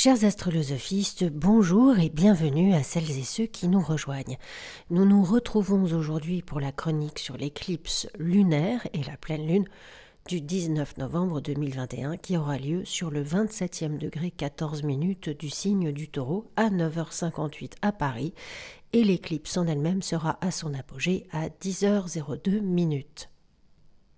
Chers astrolosophistes, bonjour et bienvenue à celles et ceux qui nous rejoignent. Nous nous retrouvons aujourd'hui pour la chronique sur l'éclipse lunaire et la pleine lune du 19 novembre 2021 qui aura lieu sur le 27e degré 14 minutes du signe du Taureau à 9h58 à Paris et l'éclipse en elle-même sera à son apogée à 10h02 minutes.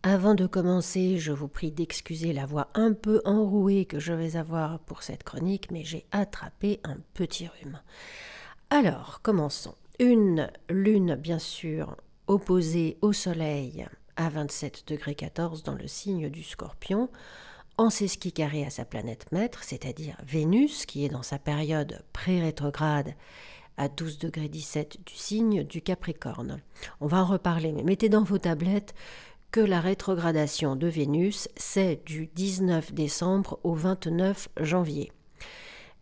Avant de commencer, je vous prie d'excuser la voix un peu enrouée que je vais avoir pour cette chronique, mais j'ai attrapé un petit rhume. Alors, commençons. Une lune, bien sûr, opposée au soleil à 27 degrés 14 dans le signe du Scorpion, en sesquille carré à sa planète maître, c'est-à-dire Vénus, qui est dans sa période pré-rétrograde à 12 degrés 17 du signe du Capricorne. On va en reparler, mais mettez dans vos tablettes que la rétrogradation de Vénus, c'est du 19 décembre au 29 janvier.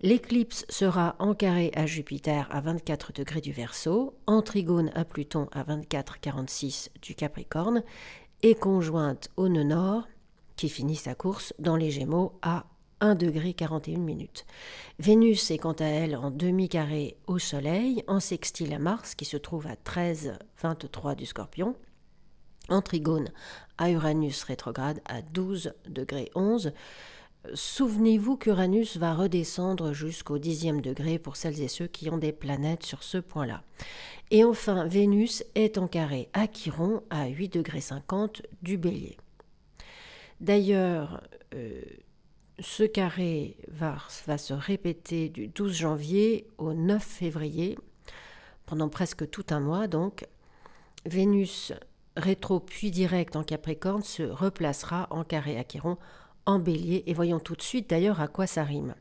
L'éclipse sera en carré à Jupiter à 24 degrés du Verseau, en trigone à Pluton à 24,46 du Capricorne et conjointe au nœud nord, qui finit sa course dans les Gémeaux à 1 degré 41 minutes. Vénus est quant à elle en demi-carré au Soleil, en sextile à Mars, qui se trouve à 13,23 du Scorpion, en trigone à Uranus rétrograde à 12 degrés 11. Souvenez-vous qu'Uranus va redescendre jusqu'au 10e degré pour celles et ceux qui ont des planètes sur ce point-là. Et enfin, Vénus est en carré à Chiron à 8 degrés 50 du Bélier. D'ailleurs, ce carré va se répéter du 12 janvier au 9 février, pendant presque tout un mois donc. Vénus rétro puis direct en Capricorne se replacera en carré à Chiron en Bélier et voyons tout de suite d'ailleurs à quoi ça rime.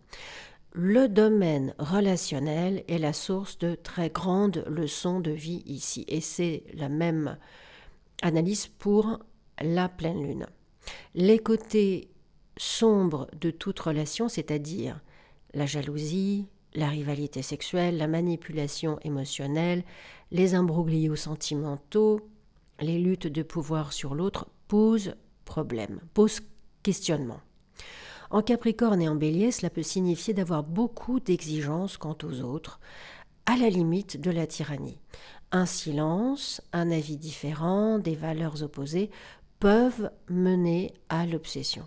Le domaine relationnel est la source de très grandes leçons de vie ici et c'est la même analyse pour la pleine lune. Les côtés sombres de toute relation, c'est-à-dire la jalousie, la rivalité sexuelle, la manipulation émotionnelle, les imbroglios sentimentaux, les luttes de pouvoir sur l'autre posent problème, posent questionnement. En Capricorne et en Bélier, cela peut signifier d'avoir beaucoup d'exigences quant aux autres, à la limite de la tyrannie. Un silence, un avis différent, des valeurs opposées peuvent mener à l'obsession.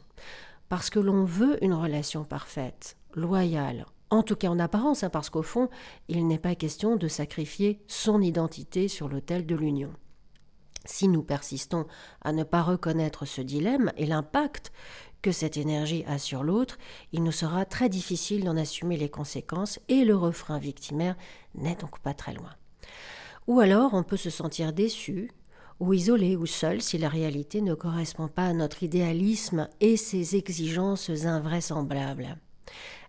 Parce que l'on veut une relation parfaite, loyale, en tout cas en apparence, parce qu'au fond, il n'est pas question de sacrifier son identité sur l'autel de l'union. Si nous persistons à ne pas reconnaître ce dilemme et l'impact que cette énergie a sur l'autre, il nous sera très difficile d'en assumer les conséquences et le refrain victimaire n'est donc pas très loin. Ou alors on peut se sentir déçu, ou isolé ou seul si la réalité ne correspond pas à notre idéalisme et ses exigences invraisemblables.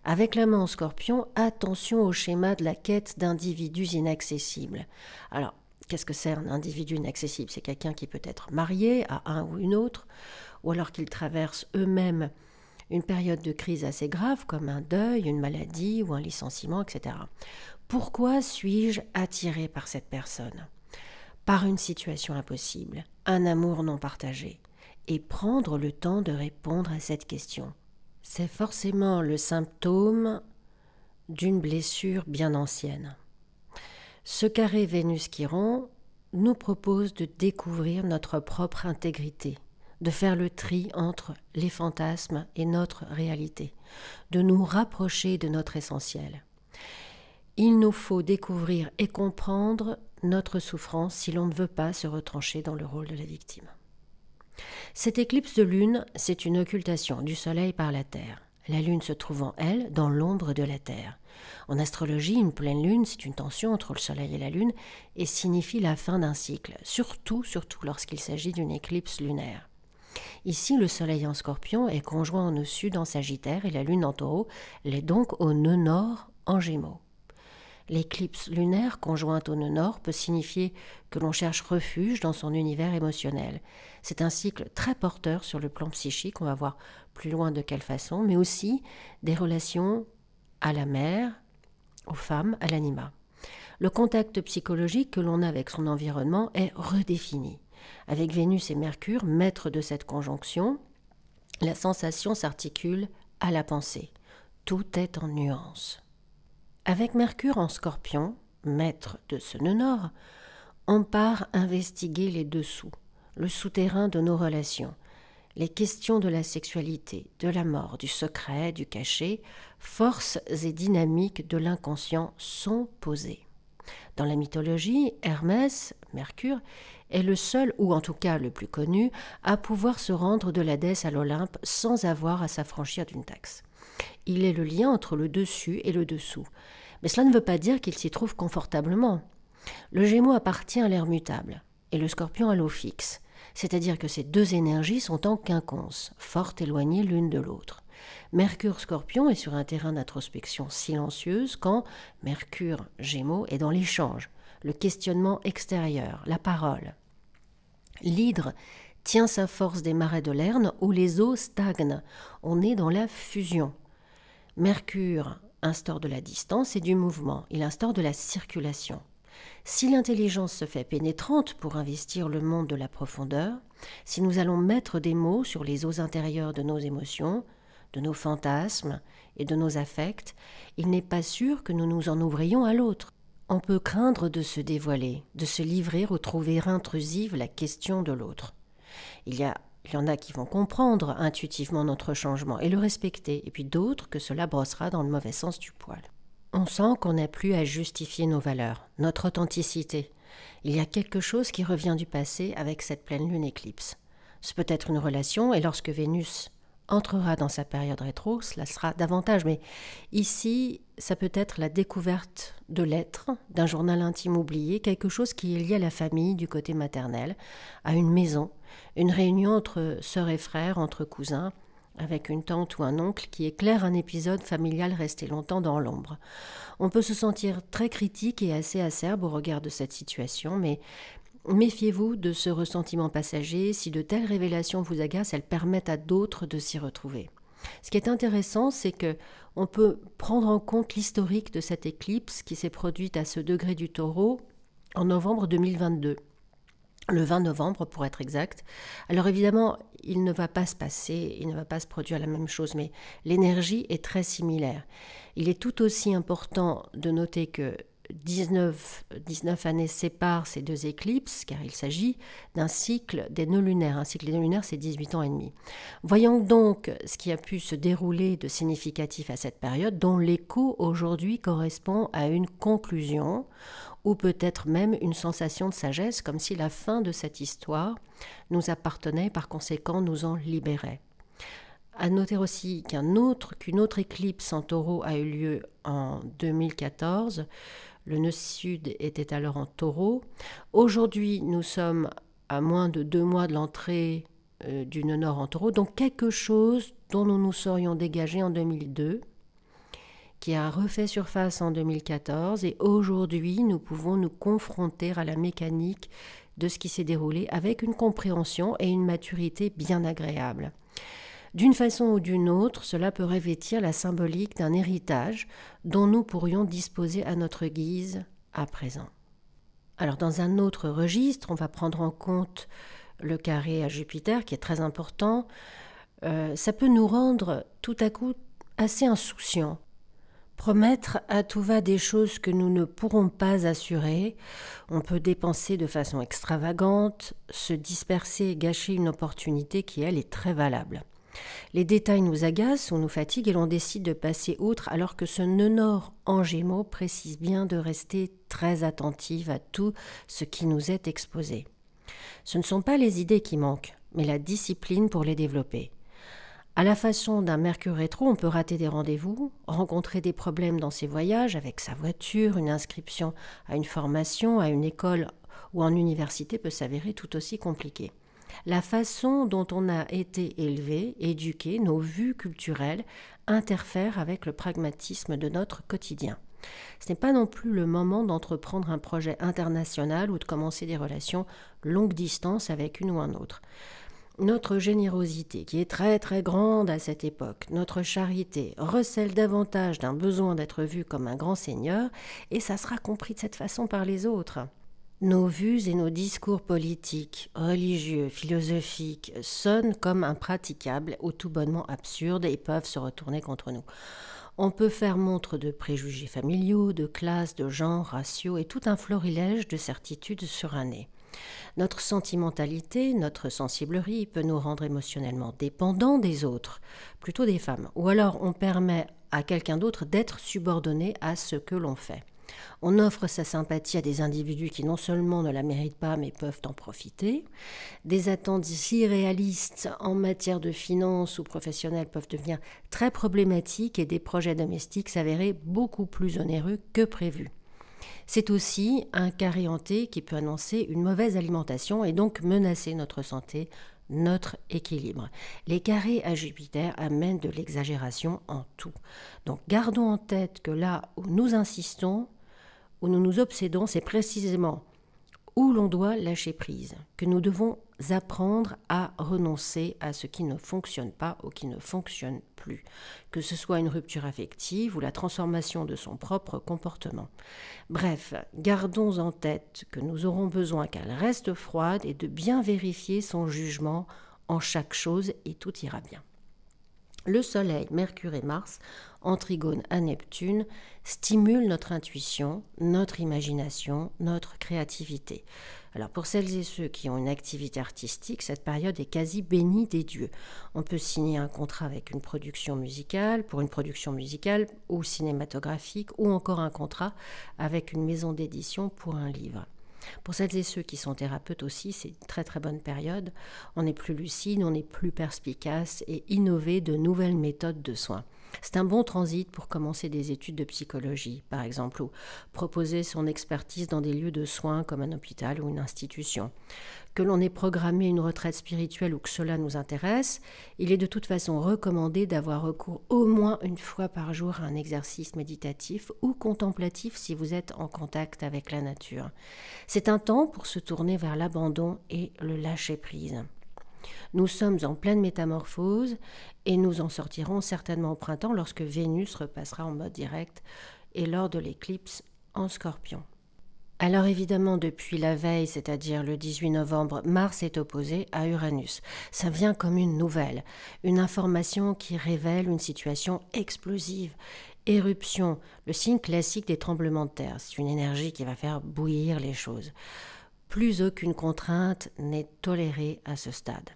Avec la main en Scorpion, attention au schéma de la quête d'individus inaccessibles. Alors, qu'est-ce que c'est un individu inaccessible? C'est quelqu'un qui peut être marié à un ou une autre, ou alors qu'ils traversent eux-mêmes une période de crise assez grave, comme un deuil, une maladie ou un licenciement, etc. Pourquoi suis-je attiré par cette personne? Par une situation impossible, un amour non partagé. Et prendre le temps de répondre à cette question, c'est forcément le symptôme d'une blessure bien ancienne. Ce carré Vénus-Chiron nous propose de découvrir notre propre intégrité, de faire le tri entre les fantasmes et notre réalité, de nous rapprocher de notre essentiel. Il nous faut découvrir et comprendre notre souffrance si l'on ne veut pas se retrancher dans le rôle de la victime. Cette éclipse de lune, c'est une occultation du soleil par la terre. La lune se trouvant, elle, dans l'ombre de la terre. En astrologie, une pleine lune, c'est une tension entre le soleil et la lune et signifie la fin d'un cycle, surtout lorsqu'il s'agit d'une éclipse lunaire. Ici, le soleil en Scorpion est conjoint au nœud sud en Sagittaire et la lune en Taureau l'est donc au nœud nord en Gémeaux. L'éclipse lunaire conjointe au nœud nord peut signifier que l'on cherche refuge dans son univers émotionnel. C'est un cycle très porteur sur le plan psychique, on va voir plus loin de quelle façon, mais aussi des relations à la mère, aux femmes, à l'anima. Le contact psychologique que l'on a avec son environnement est redéfini. Avec Vénus et Mercure, maîtres de cette conjonction, la sensation s'articule à la pensée. tout est en nuances. Avec Mercure en Scorpion, maître de ce nœud nord, on part investiguer les dessous, le souterrain de nos relations. Les questions de la sexualité, de la mort, du secret, du cachet, forces et dynamiques de l'inconscient sont posées. Dans la mythologie, Hermès, Mercure, est le seul, ou en tout cas le plus connu, à pouvoir se rendre de l'Hadès à l'Olympe sans avoir à s'affranchir d'une taxe. Il est le lien entre le dessus et le dessous. Mais cela ne veut pas dire qu'il s'y trouve confortablement. Le Gémeaux appartient à l'air mutable et le Scorpion à l'eau fixe, c'est-à-dire que ces deux énergies sont en quinconce, fort éloignées l'une de l'autre. Mercure-Scorpion est sur un terrain d'introspection silencieuse quand Mercure-Gémeaux est dans l'échange, le questionnement extérieur, la parole. L'hydre tient sa force des marais de Lerne où les eaux stagnent. On est dans la fusion. Mercure instaure de la distance et du mouvement. Il instaure de la circulation. Si l'intelligence se fait pénétrante pour investir le monde de la profondeur, si nous allons mettre des mots sur les eaux intérieures de nos émotions, de nos fantasmes et de nos affects, il n'est pas sûr que nous nous en ouvrions à l'autre. On peut craindre de se dévoiler, de se livrer ou trouver intrusive la question de l'autre. Il y en a qui vont comprendre intuitivement notre changement et le respecter, et puis d'autres que cela brossera dans le mauvais sens du poil. On sent qu'on n'a plus à justifier nos valeurs, notre authenticité. Il y a quelque chose qui revient du passé avec cette pleine lune éclipse. Ce peut être une relation, et lorsque Vénus entrera dans sa période rétro, cela sera davantage. Mais ici, ça peut être la découverte de l'être, d'un journal intime oublié, quelque chose qui est lié à la famille du côté maternel, à une maison, une réunion entre sœurs et frères, entre cousins, avec une tante ou un oncle qui éclaire un épisode familial resté longtemps dans l'ombre. On peut se sentir très critique et assez acerbe au regard de cette situation, mais méfiez-vous de ce ressentiment passager. Si de telles révélations vous agacent, elles permettent à d'autres de s'y retrouver. Ce qui est intéressant, c'est que on peut prendre en compte l'historique de cette éclipse qui s'est produite à ce degré du Taureau en novembre 2022. Le 20 novembre pour être exact. Alors évidemment, il ne va pas se produire la même chose, mais l'énergie est très similaire. Il est tout aussi important de noter que 19 années séparent ces deux éclipses, car il s'agit d'un cycle des nœuds lunaires. Un cycle des nœuds lunaires, c'est 18 ans et demi. Voyons donc ce qui a pu se dérouler de significatif à cette période, dont l'écho aujourd'hui correspond à une conclusion, ou peut-être même une sensation de sagesse, comme si la fin de cette histoire nous appartenait, par conséquent nous en libérait. À noter aussi qu'une autre éclipse en Taureau a eu lieu en 2014. Le nœud sud était alors en Taureau. Aujourd'hui, nous sommes à moins de 2 mois de l'entrée du nœud nord en Taureau, donc quelque chose dont nous nous serions dégagés en 2002, qui a refait surface en 2014, et aujourd'hui, nous pouvons nous confronter à la mécanique de ce qui s'est déroulé avec une compréhension et une maturité bien agréable. D'une façon ou d'une autre, cela peut revêtir la symbolique d'un héritage dont nous pourrions disposer à notre guise à présent. Alors dans un autre registre, on va prendre en compte le carré à Jupiter qui est très important. Ça peut nous rendre tout à coup assez insouciants. Promettre à tout va des choses que nous ne pourrons pas assurer, on peut dépenser de façon extravagante, se disperser et gâcher une opportunité qui, elle, est très valable. Les détails nous agacent ou nous fatiguent et l'on décide de passer outre alors que ce nœud nord en Gémeaux précise bien de rester très attentive à tout ce qui nous est exposé. Ce ne sont pas les idées qui manquent, mais la discipline pour les développer. À la façon d'un Mercure rétro, on peut rater des rendez-vous, rencontrer des problèmes dans ses voyages avec sa voiture, une inscription à une formation, à une école ou en université peut s'avérer tout aussi compliquée. La façon dont on a été élevé, éduqué, nos vues culturelles interfèrent avec le pragmatisme de notre quotidien. Ce n'est pas non plus le moment d'entreprendre un projet international ou de commencer des relations longue distance avec une ou un autre. Notre générosité, qui est très très grande à cette époque, notre charité, recèle davantage d'un besoin d'être vu comme un grand seigneur, et ça sera compris de cette façon par les autres. Nos vues et nos discours politiques, religieux, philosophiques sonnent comme impraticables ou tout bonnement absurdes et peuvent se retourner contre nous. On peut faire montre de préjugés familiaux, de classe, de genre, ratio et tout un florilège de certitudes surannées. Notre sentimentalité, notre sensiblerie peut nous rendre émotionnellement dépendants des autres, plutôt des femmes, ou alors on permet à quelqu'un d'autre d'être subordonné à ce que l'on fait. On offre sa sympathie à des individus qui non seulement ne la méritent pas mais peuvent en profiter. Des attentes irréalistes en matière de finances ou professionnelles peuvent devenir très problématiques et des projets domestiques s'avérer beaucoup plus onéreux que prévu. C'est aussi un carré hanté qui peut annoncer une mauvaise alimentation et donc menacer notre santé, notre équilibre. Les carrés à Jupiter amènent de l'exagération en tout. Donc gardons en tête que là où nous insistons, où nous nous obsédons, c'est précisément où l'on doit lâcher prise, que nous devons apprendre à renoncer à ce qui ne fonctionne pas ou qui ne fonctionne plus, que ce soit une rupture affective ou la transformation de son propre comportement. Bref, gardons en tête que nous aurons besoin qu'elle reste froide et de bien vérifier son jugement en chaque chose et tout ira bien. Le Soleil, Mercure et Mars, en trigone à Neptune, stimulent notre intuition, notre imagination, notre créativité. Alors pour celles et ceux qui ont une activité artistique, cette période est quasi bénie des dieux. On peut signer un contrat avec une production musicale, pour une production musicale ou cinématographique, ou encore un contrat avec une maison d'édition pour un livre. Pour celles et ceux qui sont thérapeutes aussi, c'est une très très bonne période. On est plus lucide, on est plus perspicace et innover de nouvelles méthodes de soins. C'est un bon transit pour commencer des études de psychologie, par exemple, ou proposer son expertise dans des lieux de soins comme un hôpital ou une institution. Que l'on ait programmé une retraite spirituelle ou que cela nous intéresse, il est de toute façon recommandé d'avoir recours au moins une fois par jour à un exercice méditatif ou contemplatif si vous êtes en contact avec la nature. C'est un temps pour se tourner vers l'abandon et le lâcher-prise. Nous sommes en pleine métamorphose et nous en sortirons certainement au printemps lorsque Vénus repassera en mode direct et lors de l'éclipse en Scorpion. Alors évidemment, depuis la veille, c'est-à-dire le 18 novembre, Mars est opposé à Uranus. Ça vient comme une nouvelle, une information qui révèle une situation explosive. Éruption, le signe classique des tremblements de terre. C'est une énergie qui va faire bouillir les choses. Plus aucune contrainte n'est tolérée à ce stade.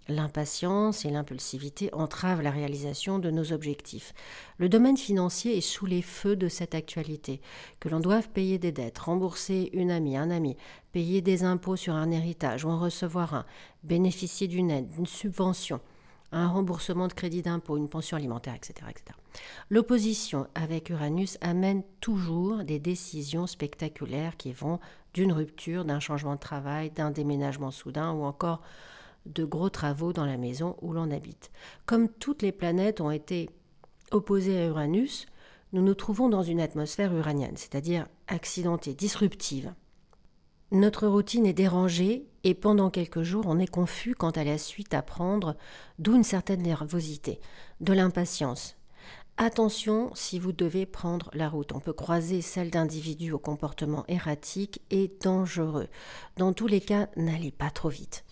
L'impatience et l'impulsivité entravent la réalisation de nos objectifs. Le domaine financier est sous les feux de cette actualité. Que l'on doive payer des dettes, rembourser une amie, un ami, payer des impôts sur un héritage ou en recevoir un, bénéficier d'une aide, d'une subvention, un remboursement de crédit d'impôt, une pension alimentaire, etc., etc. L'opposition avec Uranus amène toujours des décisions spectaculaires qui vont d'une rupture, d'un changement de travail, d'un déménagement soudain ou encore de gros travaux dans la maison où l'on habite. Comme toutes les planètes ont été opposées à Uranus, nous nous trouvons dans une atmosphère uranienne, c'est-à-dire accidentée, disruptive. Notre routine est dérangée et pendant quelques jours, on est confus quant à la suite à prendre, d'où une certaine nervosité, de l'impatience. Attention si vous devez prendre la route. On peut croiser celle d'individus au comportement erratique et dangereux. Dans tous les cas, n'allez pas trop vite.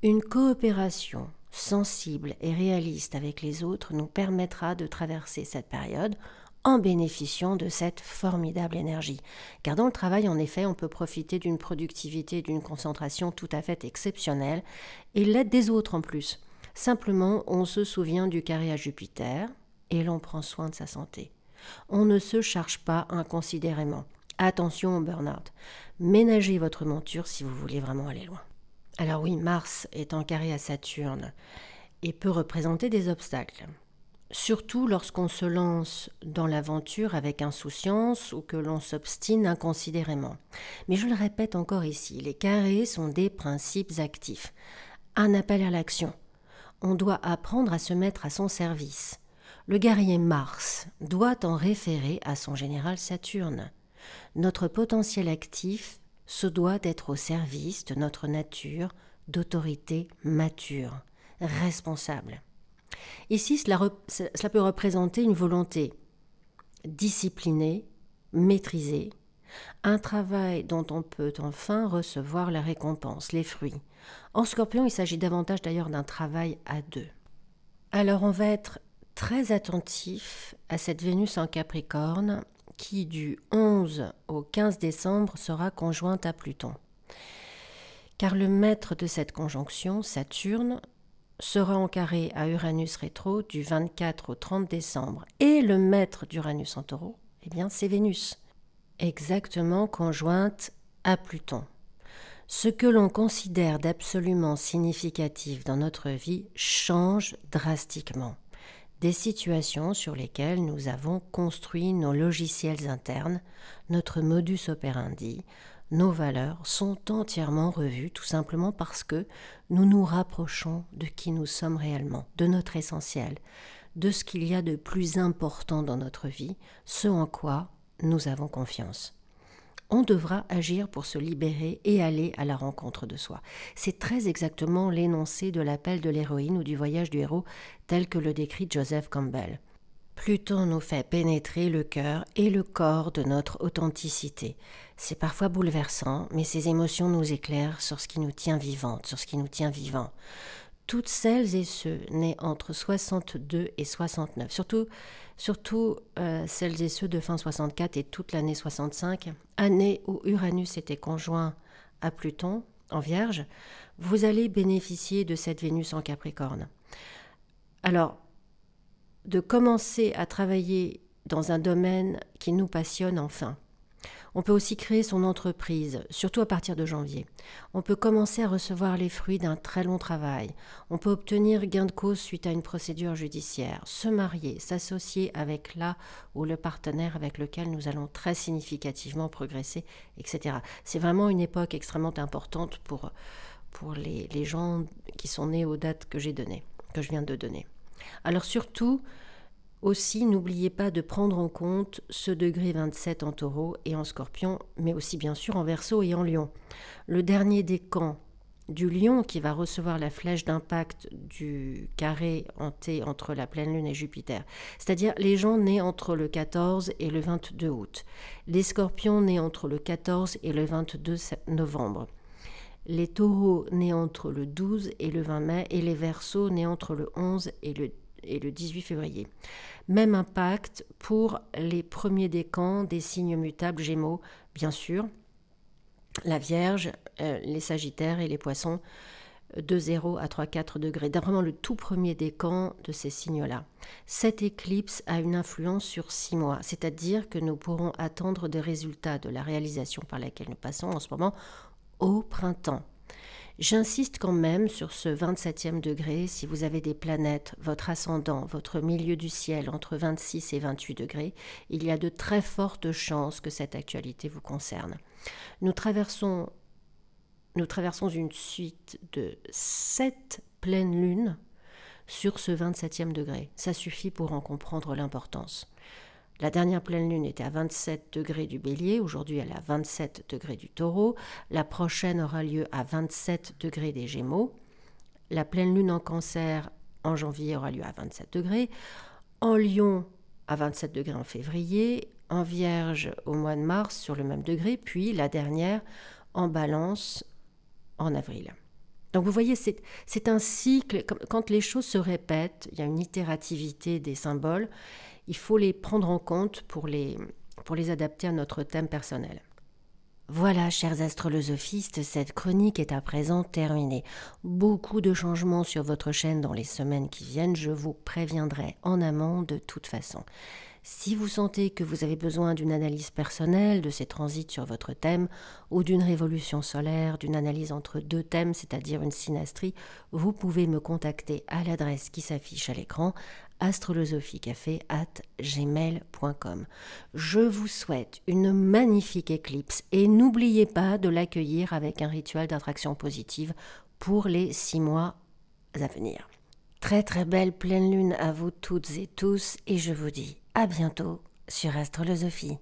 Une coopération sensible et réaliste avec les autres nous permettra de traverser cette période en bénéficiant de cette formidable énergie. Car dans le travail, en effet, on peut profiter d'une productivité et d'une concentration tout à fait exceptionnelles et l'aide des autres en plus. Simplement, on se souvient du carré à Jupiter et l'on prend soin de sa santé. On ne se charge pas inconsidérément. Attention au burn-out. Ménagez votre monture si vous voulez vraiment aller loin. Alors oui, Mars est en carré à Saturne et peut représenter des obstacles. Surtout lorsqu'on se lance dans l'aventure avec insouciance ou que l'on s'obstine inconsidérément. Mais je le répète encore ici, les carrés sont des principes actifs. Un appel à l'action. On doit apprendre à se mettre à son service. Le guerrier Mars doit en référer à son général Saturne. Notre potentiel actif se doit d'être au service de notre nature d'autorité mature, responsable. Ici, cela peut représenter une volonté disciplinée, maîtrisée, un travail dont on peut enfin recevoir la récompense, les fruits. En Scorpion, il s'agit davantage d'ailleurs d'un travail à deux. Alors on va être très attentif à cette Vénus en Capricorne qui du 11 au 15 décembre sera conjointe à Pluton. Car le maître de cette conjonction, Saturne, sera en carré à Uranus rétro du 24 au 30 décembre. Et le maître d'Uranus en taureau, eh bien c'est Vénus, exactement conjointe à Pluton. Ce que l'on considère d'absolument significatif dans notre vie change drastiquement. Des situations sur lesquelles nous avons construit nos logiciels internes, notre modus operandi, nos valeurs sont entièrement revues tout simplement parce que nous nous rapprochons de qui nous sommes réellement, de notre essentiel, de ce qu'il y a de plus important dans notre vie, ce en quoi nous avons confiance. On devra agir pour se libérer et aller à la rencontre de soi. C'est très exactement l'énoncé de l'appel de l'héroïne ou du voyage du héros tel que le décrit Joseph Campbell. Pluton nous fait pénétrer le cœur et le corps de notre authenticité. C'est parfois bouleversant, mais ces émotions nous éclairent sur ce qui nous tient vivantes, sur ce qui nous tient vivants. Toutes celles et ceux nés entre 62 et 69, surtout celles et ceux de fin 64 et toute l'année 65, année où Uranus était conjoint à Pluton en Vierge, vous allez bénéficier de cette Vénus en Capricorne. Alors, de commencer à travailler dans un domaine qui nous passionne enfin. On peut aussi créer son entreprise, surtout à partir de janvier. On peut commencer à recevoir les fruits d'un très long travail. On peut obtenir gain de cause suite à une procédure judiciaire, se marier, s'associer avec la ou le partenaire avec lequel nous allons très significativement progresser, etc. C'est vraiment une époque extrêmement importante pour les gens qui sont nés aux dates que je viens de donner. Alors surtout, aussi, n'oubliez pas de prendre en compte ce degré 27 en taureau et en scorpion, mais aussi bien sûr en verseau et en lion. Le dernier décan du lion qui va recevoir la flèche d'impact du carré hanté entre la pleine lune et Jupiter, c'est-à-dire les gens nés entre le 14 et le 22 août, les scorpions nés entre le 14 et le 22 novembre, les taureaux nés entre le 12 et le 20 mai et les verseaux nés entre le 11 et le 18 février. Même impact pour les premiers décans des signes mutables Gémeaux, bien sûr, la Vierge, les Sagittaires et les Poissons, de 0 à 3-4 degrés. Vraiment le tout premier décan de ces signes-là. Cette éclipse a une influence sur 6 mois, c'est-à-dire que nous pourrons attendre des résultats de la réalisation par laquelle nous passons en ce moment au printemps. J'insiste quand même sur ce 27e degré. Si vous avez des planètes, votre ascendant, votre milieu du ciel entre 26 et 28 degrés, il y a de très fortes chances que cette actualité vous concerne. Nous traversons une suite de 7 pleines lunes sur ce 27e degré. Ça suffit pour en comprendre l'importance. La dernière pleine lune était à 27 degrés du Bélier, aujourd'hui elle est à 27 degrés du Taureau. La prochaine aura lieu à 27 degrés des Gémeaux. La pleine lune en Cancer en janvier aura lieu à 27 degrés. En Lion à 27 degrés en février. En Vierge au mois de mars sur le même degré. Puis la dernière en Balance en avril. Donc vous voyez, c'est un cycle. Quand les choses se répètent, il y a une itérativité des symboles. Il faut les prendre en compte pour les adapter à notre thème personnel. Voilà, chers astrolosophistes, cette chronique est à présent terminée. Beaucoup de changements sur votre chaîne dans les semaines qui viennent, je vous préviendrai en amont de toute façon. Si vous sentez que vous avez besoin d'une analyse personnelle de ces transits sur votre thème ou d'une révolution solaire, d'une analyse entre deux thèmes, c'est-à-dire une synastrie, vous pouvez me contacter à l'adresse qui s'affiche à l'écran astrolosophicafé@gmail.com. Je vous souhaite une magnifique éclipse et n'oubliez pas de l'accueillir avec un rituel d'attraction positive pour les 6 mois à venir. Très très belle pleine lune à vous toutes et tous et je vous dis à bientôt sur Astrolosophie.